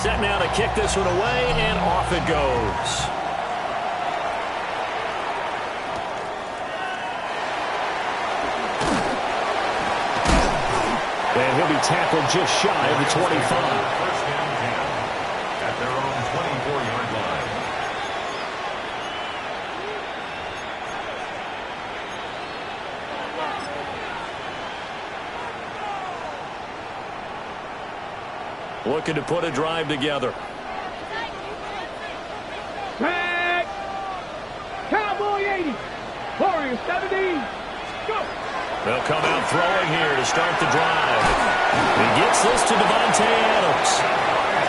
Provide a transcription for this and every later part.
Set now to kick this one away, and off it goes. And he'll be tackled just shy of the 25. First down, at their own 24-yard line. Looking to put a drive together. Back. Cowboy 80. Warriors 70. Go. They'll come out throwing here to start the drive. He gets this to Devontae Adams.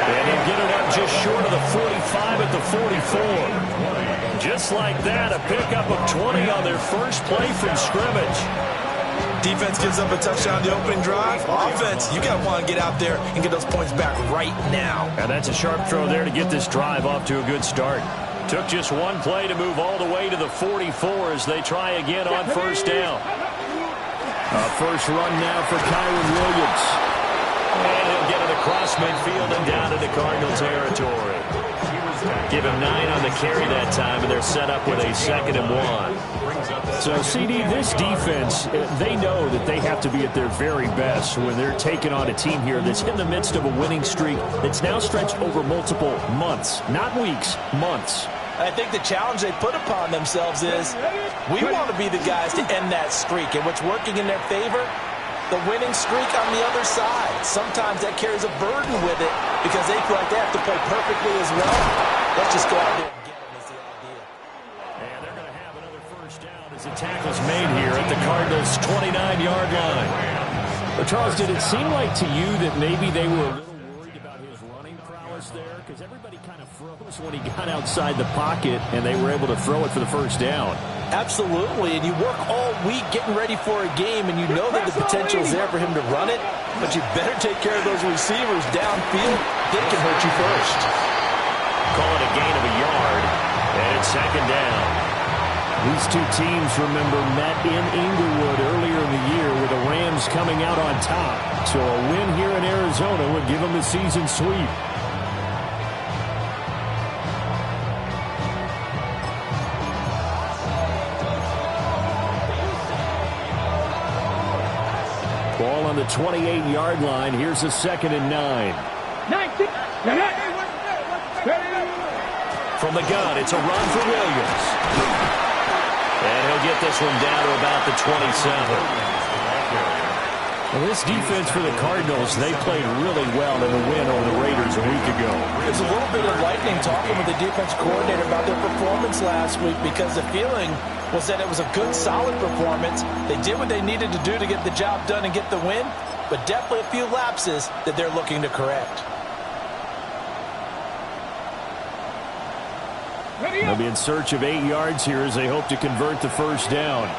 And he'll get it up just short of the 45 at the 44. Just like that, a pickup of 20 on their first play from scrimmage. Defense gives up a touchdown the opening drive. Offense, you got to want to get out there and get those points back right now. And that's a sharp throw there to get this drive off to a good start. Took just one play to move all the way to the 44 as they try again on first down. First run now for Kyron Williams. And he'll get it across midfield and down into Cardinal territory. Give him 9 on the carry that time, and they're set up with a 2nd and 1. So, CD, this defense, they know that they have to be at their very best when they're taking on a team here that's in the midst of a winning streak that's now stretched over multiple months, not weeks, months. I think the challenge they put upon themselves is we want to be the guys to end that streak, and what's working in their favor, the winning streak on the other side. Sometimes that carries a burden with it because they feel like they have to play perfectly as well. Let's just go out there and get them is the idea. And they're going to have another first down as the tackle's made here at the Cardinals' 29-yard line. But Charles, did it seem like to you that maybe they were a little worried about his running prowess there? Because everybody kind of froze when he got outside the pocket, and they were able to throw it for the first down. Absolutely, and you work all week getting ready for a game, and you know that the potential is there for him to run it, but you better take care of those receivers downfield. They can hurt you first. Call it a gain of a yard, and it's 2nd down. These two teams, remember, met in Inglewood earlier in the year with the Rams coming out on top. So a win here in Arizona would give them a season sweep. Ball on the 28-yard line. Here's a 2nd and 9. From the gun, it's a run for Williams. And he'll get this one down to about the 27. Well, this defense for the Cardinals, they played really well in the win over the Raiders a week ago. There's a little bit of lightning talking with the defense coordinator about their performance last week because the feeling was that it was a good, solid performance. They did what they needed to do to get the job done and get the win, but definitely a few lapses that they're looking to correct. They'll be in search of 8 yards here as they hope to convert the first down.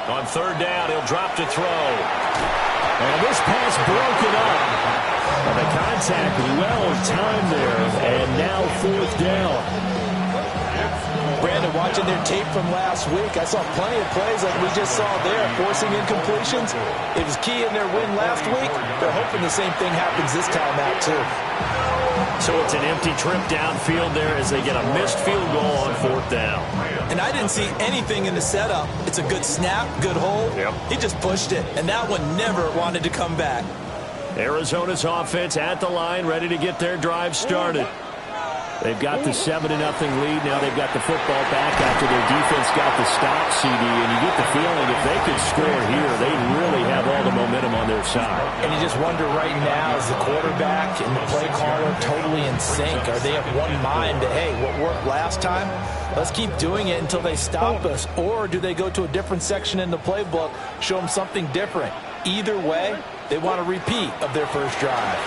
On 3rd down, he'll drop to throw. And this pass broken up. And the contact well timed there. And now 4th down. Brandon, watching their tape from last week, I saw plenty of plays like we just saw there, forcing incompletions. It was key in their win last week. They're hoping the same thing happens this time out, too. So it's an empty trip downfield there as they get a missed field goal on 4th down. And I didn't see anything in the setup. It's a good snap, good hold. Yep. He just pushed it, and that one never wanted to come back. Arizona's offense at the line, ready to get their drive started. They've got the 7-0 lead. Now they've got the football back after their defense got the stop, CD. And you get the feeling if they could score here, they really have all the momentum on their side. And you just wonder right now, is the quarterback and the play caller totally in sync? Are they of one mind that, hey, what worked last time, let's keep doing it until they stop us? Or do they go to a different section in the playbook, show them something different? Either way, they want a repeat of their first drive.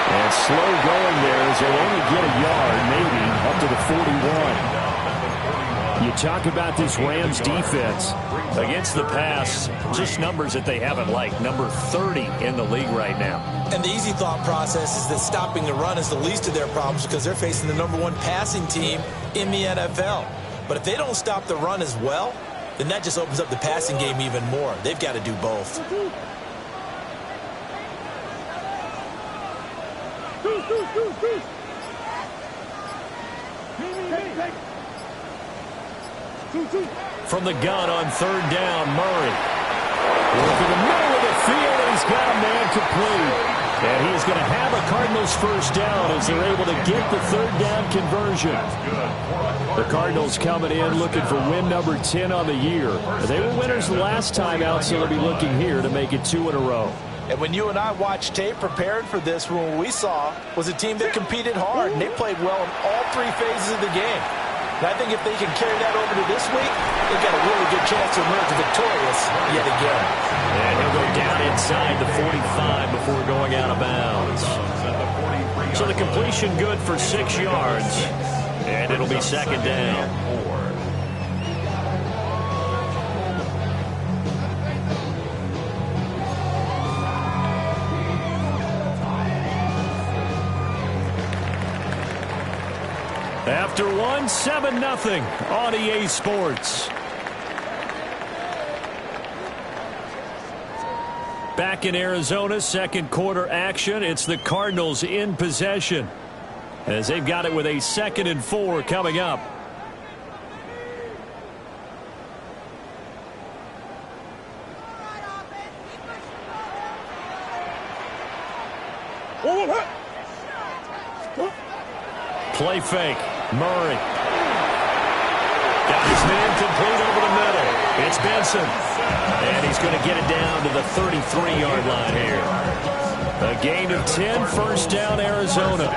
And slow going there as they'll only get a yard, maybe, up to the 41. You talk about this Rams defense. Against the pass, just numbers that they haven't liked. Number 30 in the league right now. And the easy thought process is that stopping the run is the least of their problems because they're facing the number 1 passing team in the NFL. But if they don't stop the run as well, then that just opens up the passing game even more. They've got to do both. From the gun on third down, Murray. Working the middle of the field, and he's got a man complete. And he is going to have a Cardinals first down as they're able to get the third down conversion. The Cardinals coming in looking for win number 10 on the year. They were winners the last time out, so they'll be looking here to make it 2 in a row. And when you and I watched tape prepared for this, what we saw was a team that competed hard, and they played well in all 3 phases of the game. And I think if they can carry that over to this week, they've got a really good chance to emerge victorious yet again. And he'll go down inside the 45 before going out of bounds. So the completion good for 6 yards, and it'll be second down. After one, 7-0 on EA Sports. Back in Arizona, second quarter action. It's the Cardinals in possession as they've got it with a 2nd and 4 coming up. Play fake. Murray. Got his man complete over the middle. It's Benson. And he's going to get it down to the 33-yard line here. A gain of 10, first down, Arizona.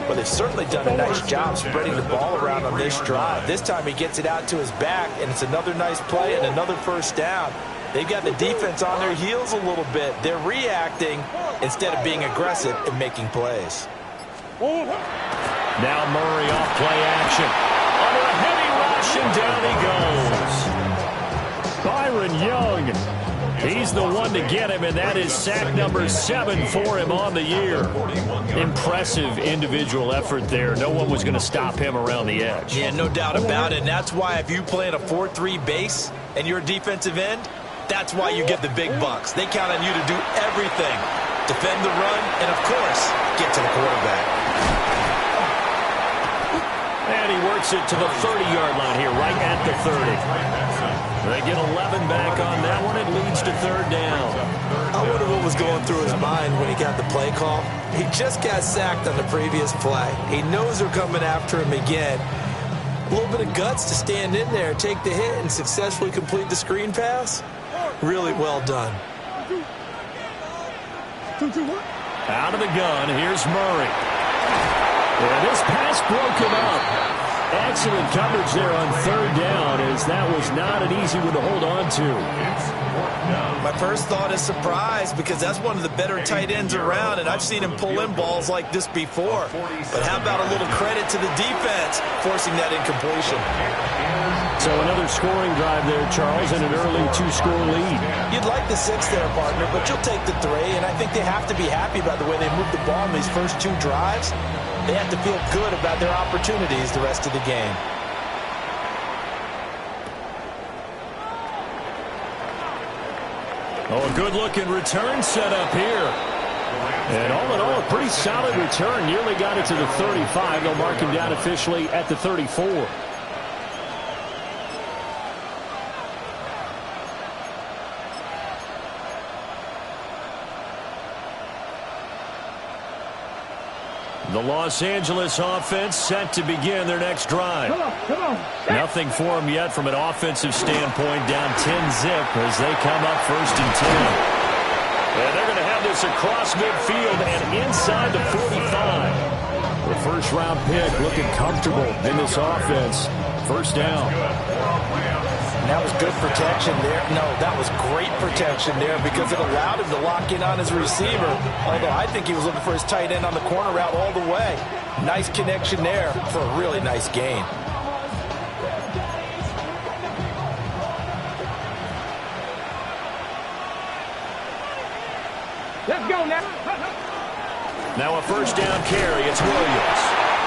Well, they've certainly done a nice job spreading the ball around on this drive. This time he gets it out to his back, and it's another nice play and another first down. They've got the defense on their heels a little bit. They're reacting instead of being aggressive and making plays. Now Murray off play action. Under a heavy rush, and down he goes. Byron Young. He's the one to get him, and that is sack number 7 for him on the year. Impressive individual effort there. No one was going to stop him around the edge. Yeah, no doubt about it. And that's why if you play in a 4-3 base and you're a defensive end, that's why you get the big bucks. They count on you to do everything. Defend the run, and of course, get to the quarterback. And he works it to the 30-yard line here, right at the 30. They get 11 back on that one. It leads to third down. I wonder what was going through his mind when he got the play call. He just got sacked on the previous play. He knows they're coming after him again. A little bit of guts to stand in there, take the hit, and successfully complete the screen pass. Really well done. Out of the gun, here's Murray. And this pass broken up. Excellent coverage there on third down, as that was not an easy one to hold on to. My first thought is surprise, because that's one of the better tight ends around, and I've seen him pull in balls like this before. But how about a little credit to the defense forcing that incompletion? So another scoring drive there, Charles, and an early 2-score lead. You'd like the 6 there, partner, but you'll take the 3, and I think they have to be happy about the way they moved the ball in these first 2 drives. They have to feel good about their opportunities the rest of the game. Oh, a good-looking return set up here. And all in all, a pretty solid return. Nearly got it to the 35. They'll mark him down officially at the 34. The Los Angeles offense set to begin their next drive. Come on. Nothing for them yet from an offensive standpoint. Down 10-zip as they come up 1st and 10. And they're going to have this across midfield and inside the 45. The first-round pick looking comfortable in this offense. First down. And that was good protection there. No, that was great protection there because it allowed him to lock in on his receiver. Although I think he was looking for his tight end on the corner route all the way. Nice connection there for a really nice gain. Let's go now. Now a first down carry. It's Williams.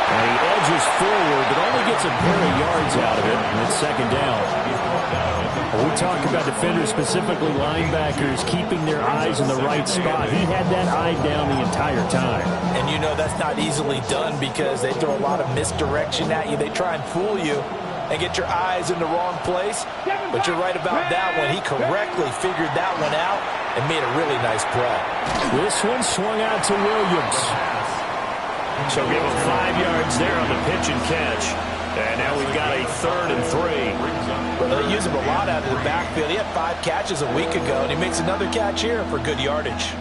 And he edges forward, but only gets a pair of yards out of it. And it's second down. We talk about defenders, specifically linebackers, keeping their eyes in the right spot. He had that eye down the entire time. And you know that's not easily done because they throw a lot of misdirection at you. They try and fool you and get your eyes in the wrong place. But you're right about that one. He correctly figured that one out and made a really nice play. This one swung out to Williams. So give him 5 yards there on the pitch and catch. And now we've got a 3rd and 3. Well, they use him a lot out of the backfield. He had 5 catches a week ago, and he makes another catch here for good yardage.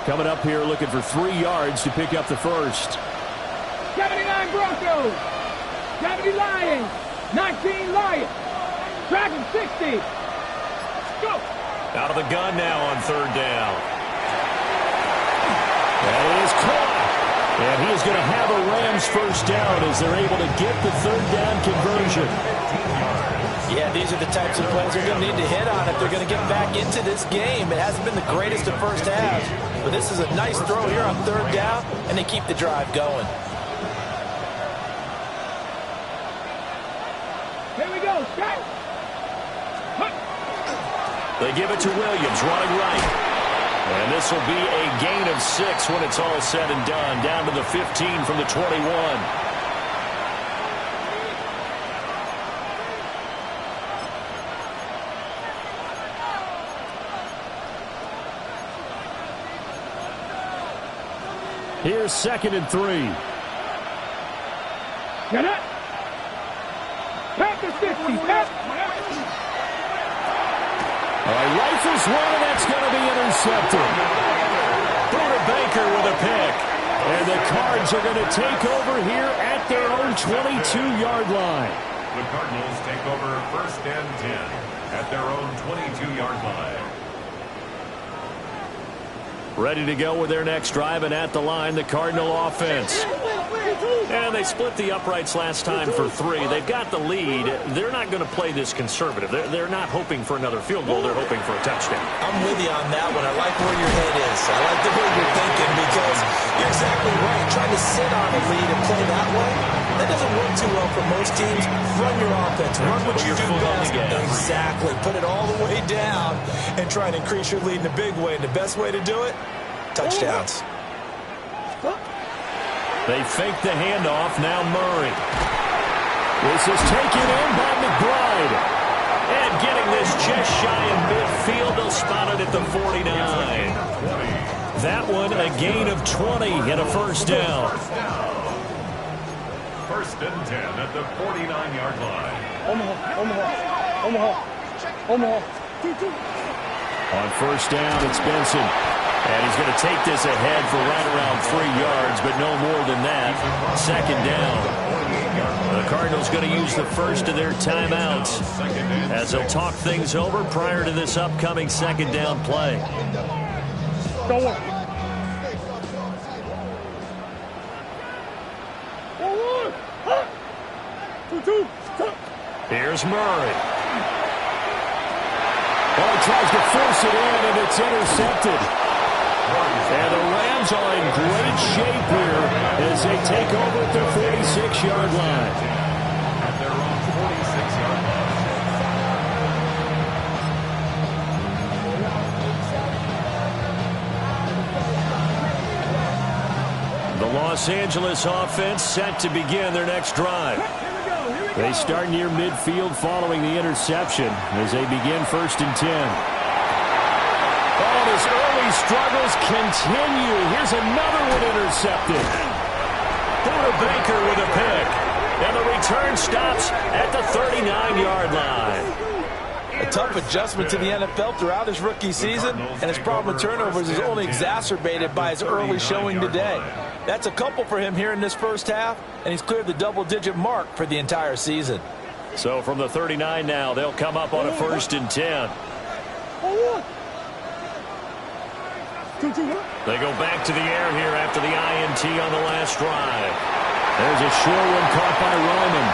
Coming up here looking for 3 yards to pick up the first. 79 Broncos. 70 Lions. 19 Lions. Dragon 60. Go. Out of the gun now on 3rd down. That is caught. And he is going to have a Rams first down as they're able to get the 3rd down conversion. Yeah, these are the types of plays they're going to need to hit on if they're going to get back into this game. It hasn't been the greatest of first halves, but this is a nice throw here on 3rd down, and they keep the drive going. Here we go, Scott. They give it to Williams, running right. And this will be a gain of 6 when it's all said and done. Down to the 15 from the 21. Here's 2nd and 3. Get it. Back to 50. Back. Rifles one, and that's going to be intercepted. Buda Baker with a pick. And the Cards are going to take over here at their own 22-yard line. The Cardinals take over 1st and 10 at their own 22-yard line. Ready to go with their next drive, and at the line, the Cardinal offense. And they split the uprights last time for 3. They've got the lead. They're not going to play this conservative. They're not hoping for another field goal. They're hoping for a touchdown. I'm with you on that one. I like where your head is. I like the way you're thinking because you're exactly right. Trying to sit on a lead and play that way, that doesn't work too well for most teams. Run your offense. Run what you do best. Exactly. Put it all the way down and try and increase your lead in a big way. And the best way to do it, touchdowns. They fake the handoff. Now Murray. This is taken in by McBride. And getting this just shy of midfield. They'll spot it at the 49. That one a gain of 20 and a first down. 1st and 10 at the 49-yard line. Omaha. On first down, it's Benson. And he's going to take this ahead for right around 3 yards, but no more than that. 2nd down. The Cardinals going to use the first of their timeouts as they'll talk things over prior to this upcoming 2nd down play. Go on. Here's Murray. Oh, he tries to force it in, and it's intercepted. And the Rams are in great shape here as they take over at their 46-yard line. At their own 46-yard line. The Los Angeles offense set to begin their next drive. They start near midfield following the interception as they begin 1st and 10. Oh, his early struggles continue. Here's another one intercepted. Buda Baker with a pick. And the return stops at the 39-yard line. A tough adjustment to the NFL throughout his rookie season, and his problem with turnovers is only exacerbated by his early showing today. That's a couple for him here in this first half, and he's cleared the double-digit mark for the entire season. So from the 39 now, they'll come up on a 1st and 10. They go back to the air here after the INT on the last drive. There's a short one caught by Roman.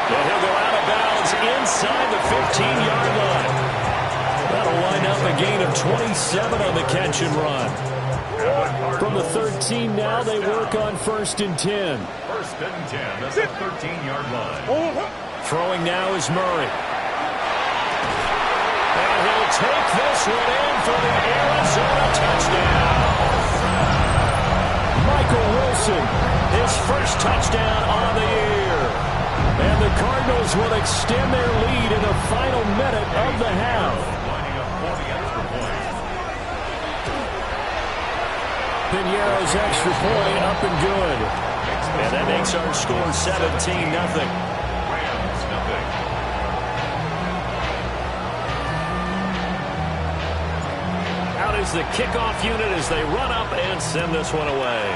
And he'll go out of bounds inside the 15-yard line. That'll line up a gain of 27 on the catch and run. From the 13 now, they work on 1st and 10. 1st and 10 at the 13-yard line. Throwing now is Murray. And he'll take this one in for the Arizona touchdown. Michael Wilson, his first touchdown on the year. And the Cardinals will extend their lead in the final minute of the half. Lining up for the extra point. Piñeiro's extra point up and good. And that makes our score 17-0. Rams, nothing. Out is the kickoff unit as they run up and send this one away.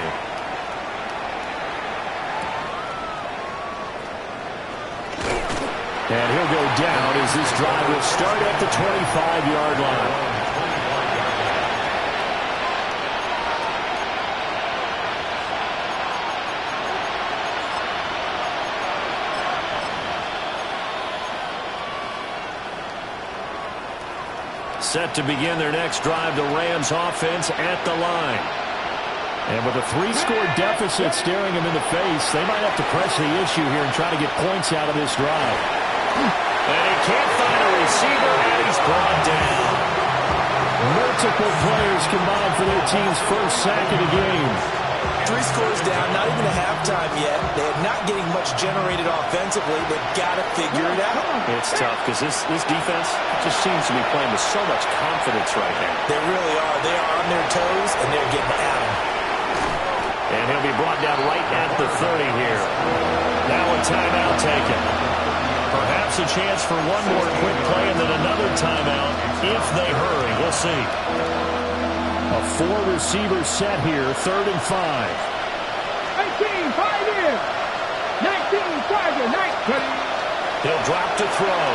And he'll go down as this drive will start at the 25-yard line. Set to begin their next drive, the Rams offense at the line. And with a 3-score deficit staring them in the face, they might have to press the issue here and try to get points out of this drive. And he can't find a receiver, and he's brought down. Multiple players combined for their team's first sack of the game. 3 scores down, not even a halftime yet. They're not getting much generated offensively. They've got to figure it out. It's tough because this defense just seems to be playing with so much confidence right now. They really are. They are on their toes, and they're getting at them. And he'll be brought down right at the 30 here. Now a timeout taken. Perhaps a chance for one more quick play and then another timeout if they hurry. We'll see. A 4-receiver set here, 3rd and 5. 18, 5 in. 19, 5 in, 19. He'll drop to throw.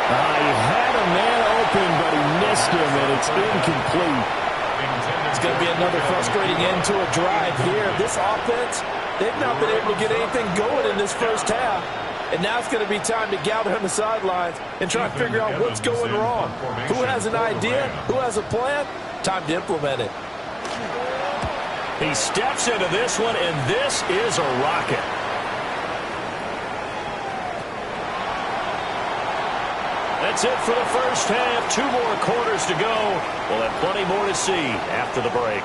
He had a man open, but he missed him, and it's incomplete. It's going to be another frustrating end to a drive here. This offense, they've not been able to get anything going in this first half. And now it's going to be time to gather on the sidelines and try to figure out what's going wrong. Who has an idea? Who has a plan? Time to implement it. He steps into this one, and this is a rocket. That's it for the first half. 2 more quarters to go. We'll have plenty more to see after the break.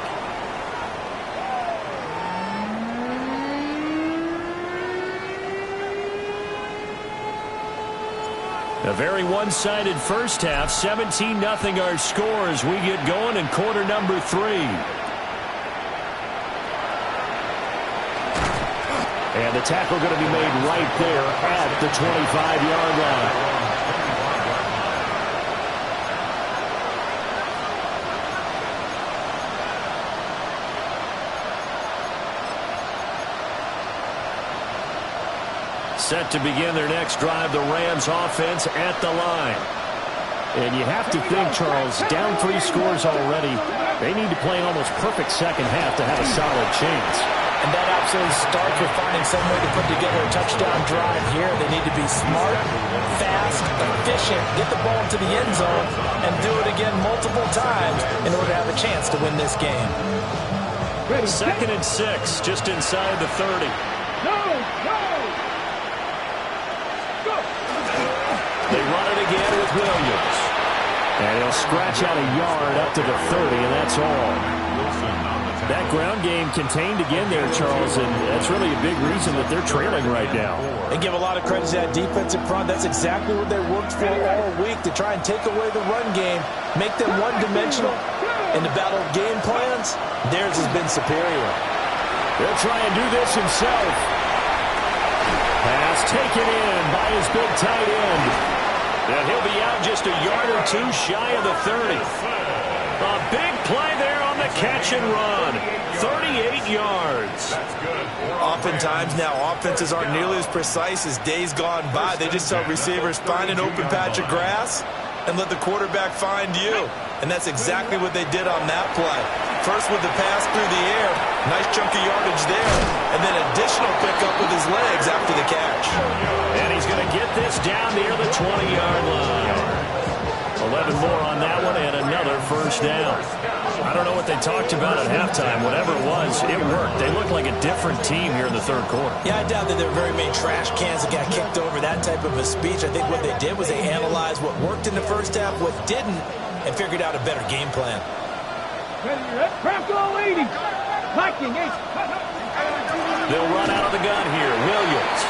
A very one-sided first half. 17-0 our score as we get going in quarter number 3. And the tackle going to be made right there at the 25-yard line. Set to begin their next drive, the Rams offense at the line. And you have to think, Charles, down 3 scores already. They need to play an almost perfect second half to have a solid chance. And that absolutely starts with finding some way to put together a touchdown drive here. They need to be smart, fast, efficient, get the ball into the end zone, and do it again multiple times in order to have a chance to win this game. 2nd and 6, just inside the 30. They run it again with Williams. And he'll scratch out a yard up to the 30, and that's all. That ground game contained again there, Charles, and that's really a big reason that they're trailing right now. And give a lot of credit to that defensive front. That's exactly what they worked for all week, to try and take away the run game, make them one-dimensional. In the battle of game plans, theirs has been superior. They'll try and do this himself. Pass taken in by his big tight end. And he'll be out just a yard or 2 shy of the 30. A big play there on the catch and run. 38 yards. That's good. Oftentimes now, offenses aren't nearly as precise as days gone by. They just tell receivers, find an open patch of grass and let the quarterback find you. And that's exactly what they did on that play. First with the pass through the air, nice chunky yardage there, and then additional pickup with his legs after the catch. And he's going to get this down near the 20-yard line. 11 more on that one and another first down. I don't know what they talked about at halftime. Whatever it was, it worked. They looked like a different team here in the third quarter. Yeah, I doubt that there were very many trash cans that got kicked over that type of a speech. I think what they did was they analyzed what worked in the first half, what didn't, and figured out a better game plan. They'll run out of the gun here. Williams.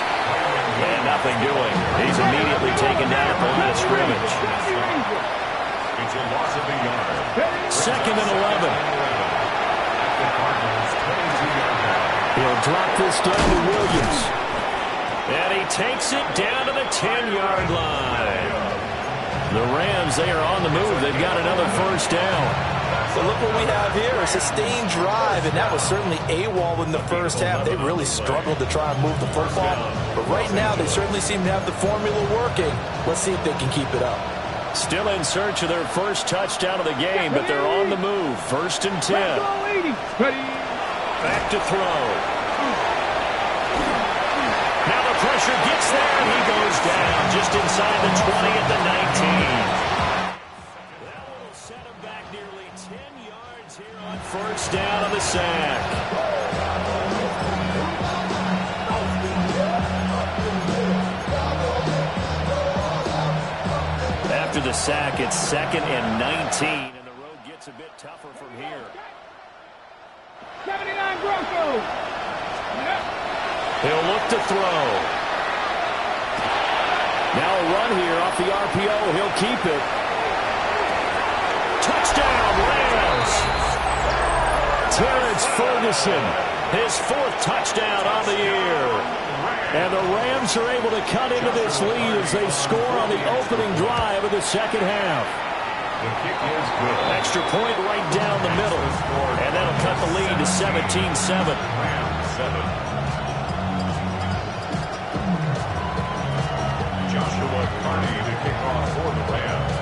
And nothing doing. He's immediately taken down at the line of scrimmage. It's a loss of a yard. Second and 11. He'll drop this down to Williams. And he takes it down to the 10-yard line. The Rams, they are on the move. They've got another first down. So look what we have here, a sustained drive, and that was certainly AWOL in the first half. They really struggled to try and move the football, but right now they certainly seem to have the formula working. Let's see if they can keep it up. Still in search of their first touchdown of the game, but they're on the move. First and 10. Back to throw. Now the pressure gets there, and he goes down just inside the 20 at the 19. First down on the sack. After the sack, it's second and 19, and the road gets a bit tougher from here. 79 Broncos. He'll look to throw. Now a run here off the RPO. He'll keep it. Touchdown, Rams! Terrence Ferguson, his fourth touchdown on the year. And the Rams are able to cut into this lead as they score on the opening drive of the second half. The kick is good. Extra point right down the middle. And that'll cut the lead to 17-7. Rams 7. Joshua Carney to kick off for the Rams.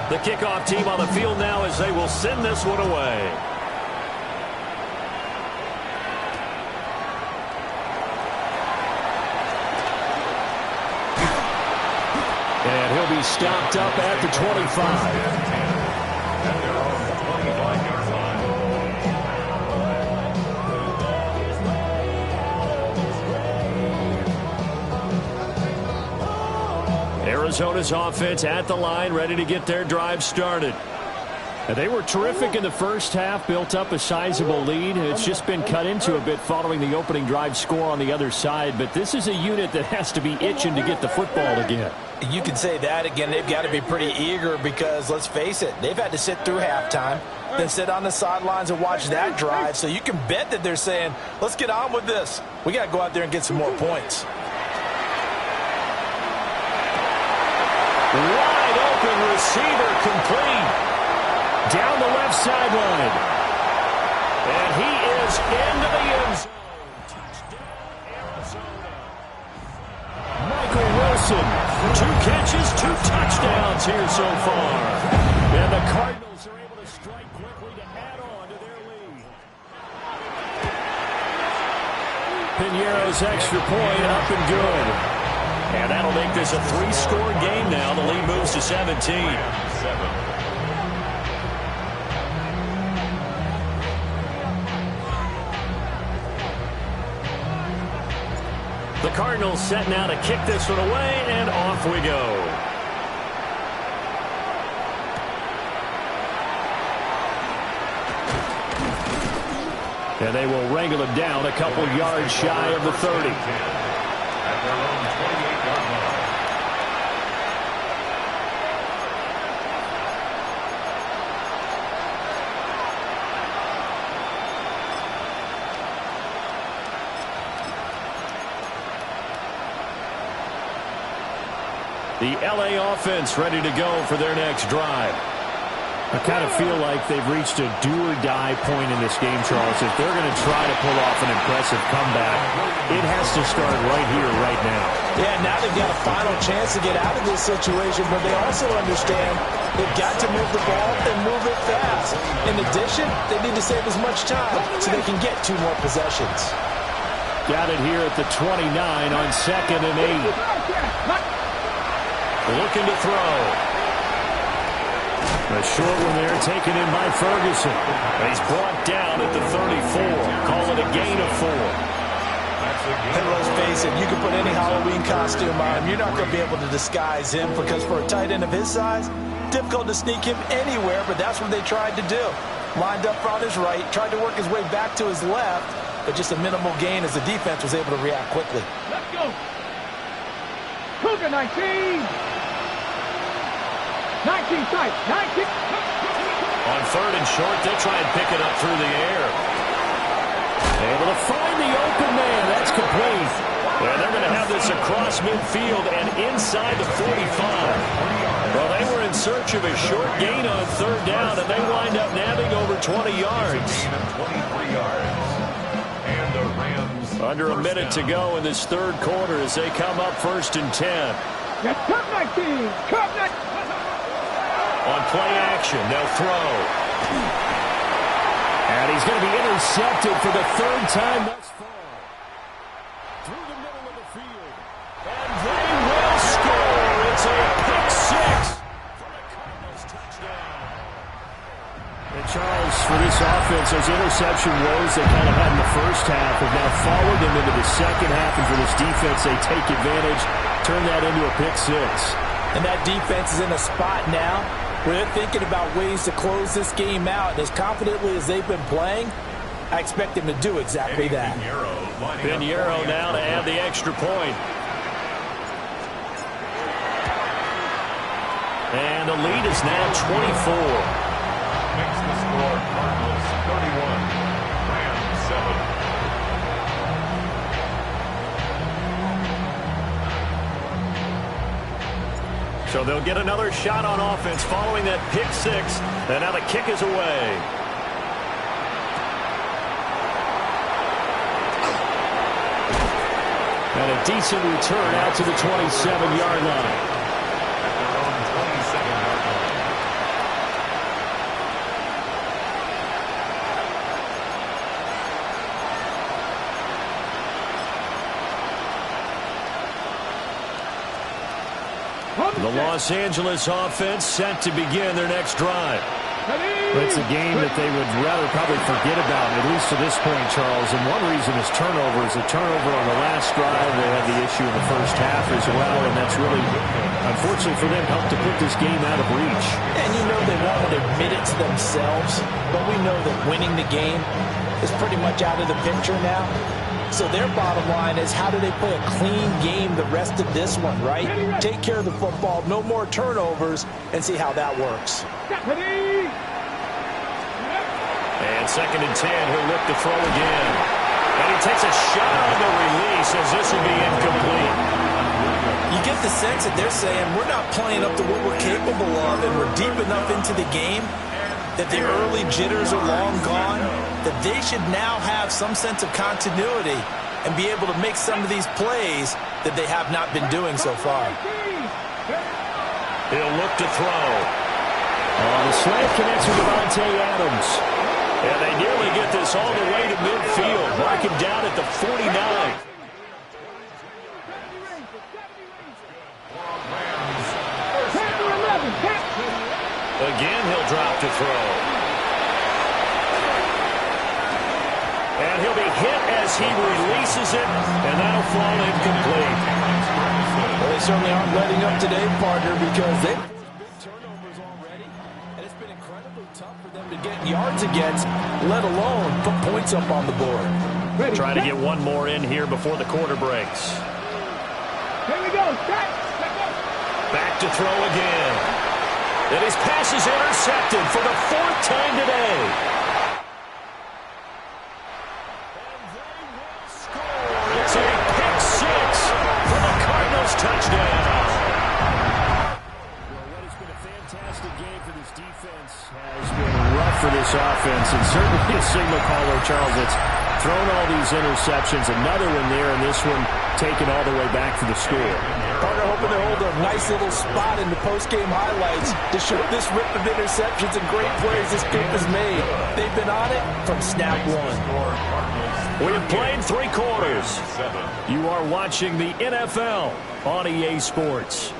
The kickoff team on the field now as they will send this one away. And he'll be stopped up at the 25. At their own 25-yard line. Arizona's offense at the line, ready to get their drive started. They were terrific in the first half, built up a sizable lead. It's just been cut into a bit following the opening drive score on the other side. But this is a unit that has to be itching to get the football again. You can say that again. They've got to be pretty eager because, let's face it, they've had to sit through halftime, then sit on the sidelines and watch that drive. So you can bet that they're saying, let's get on with this. We got to go out there and get some more points. Wide open receiver complete. Down the left sideline. And he is into the end zone. Touchdown, Arizona. Michael Wilson, 2 catches, 2 touchdowns here so far. And the Cardinals are able to strike quickly to add on to their lead. Piñeiro's extra point up and good. And that'll make this a 3-score game now. The lead moves to 17. 7. The Cardinals set now to kick this one away, and off we go. And they will wrangle him down a couple yards shy of the 30. At their own 28-yard line. The LA offense ready to go for their next drive. I kind of feel like they've reached a do-or-die point in this game, Charles. If they're going to try to pull off an impressive comeback, it has to start right here, right now. Yeah, now they've got a final chance to get out of this situation, but they also understand they've got to move the ball and move it fast. In addition, they need to save as much time so they can get 2 more possessions. Got it here at the 29 on 2nd and 8. Looking to throw. A short one there taken in by Ferguson. And he's brought down at the 34. Call it a gain of 4. And let's face it, you can put any Halloween costume on him. You're not going to be able to disguise him because for a tight end of his size, difficult to sneak him anywhere, but that's what they tried to do. Lined up on his right, tried to work his way back to his left, but just a minimal gain as the defense was able to react quickly. Let's go. Cougar 19. 19 sight. 19. On 3rd and short, they'll try and pick it up through the air. Able to find the open man. That's complete. And they're going to have this across midfield and inside the 45. Well, they were in search of a short gain on 3rd down, and they wind up nabbing over 20 yards. 23 yards. And the Rams. Under a minute to go in this 3rd quarter as they come up 1st and 10. That's Cup 19. Cup 19. On play action, they'll throw. And he's going to be intercepted for the 3rd time thus far. Through the middle of the field. And they will score. It's a pick 6 for the Cardinals touchdown. And Charles, for this offense, those interception woes they kind of had in the first half have now followed them into the second half. And for this defense, they take advantage, turn that into a pick 6. And that defense is in a spot now where they're thinking about ways to close this game out. And as confidently as they've been playing, I expect them to do exactly that. Pinheiro now to add the extra point. And the lead is now 24. Makes the score Cardinals 31. Rams 7. So they'll get another shot on offense following that pick 6. And now the kick is away. And a decent return out to the 27-yard line. At their own 27-yard line. The Los Angeles offense set to begin their next drive. It's a game that they would rather probably forget about, at least to this point, Charles. And one reason is turnovers. A turnover on the last drive. They had the issue in the first half as well, and that's really, unfortunately for them, helped to put this game out of reach. And you know they won't admit it to themselves, but we know that winning the game is pretty much out of the picture now. So their bottom line is, how do they play a clean game the rest of this one, right? Take care of the football, no more turnovers, and see how that works. And 2nd and 10, he'll look to throw again. And he takes a shot on the release as this will be incomplete. You get the sense that they're saying, we're not playing up to what we're capable of, and we're deep enough into the game that the early jitters are long gone, that they should now have some sense of continuity and be able to make some of these plays that they have not been doing so far. He'll look to throw. The slant connects with Devontae Adams. And they nearly get this all the way to midfield. Mark him down at the 49. Again, he'll drop to throw. And he'll be hit as he releases it, and that'll fall incomplete. Well, they certainly aren't letting up today, partner, because they've big turnovers already, and it's been incredibly tough for them to get yards against, let alone put points up on the board. Try to get one more in here before the quarter breaks. Here we go. Back to throw again. And his pass is intercepted for the 4th time today. And they will score. It's a pick 6 for the Cardinals touchdown. Well, what has been a fantastic game for this defense has been rough for this offense, and certainly a signal caller, Charles, that's thrown all these interceptions. Another one there, and this one taken all the way back for the score. Partner hoping to hold a nice little spot in the post-game highlights to show this rip of interceptions and great plays this group has made. They've been on it from snap one. We have played 3 quarters. You are watching the NFL on EA Sports.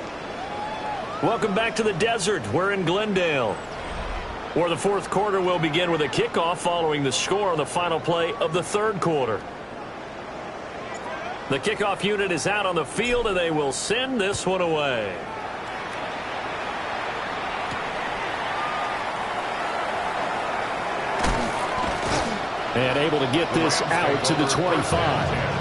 Welcome back to the desert. We're in Glendale, where the fourth quarter will begin with a kickoff following the score on the final play of the third quarter. The kickoff unit is out on the field, and they will send this one away. And able to get this out to the 25.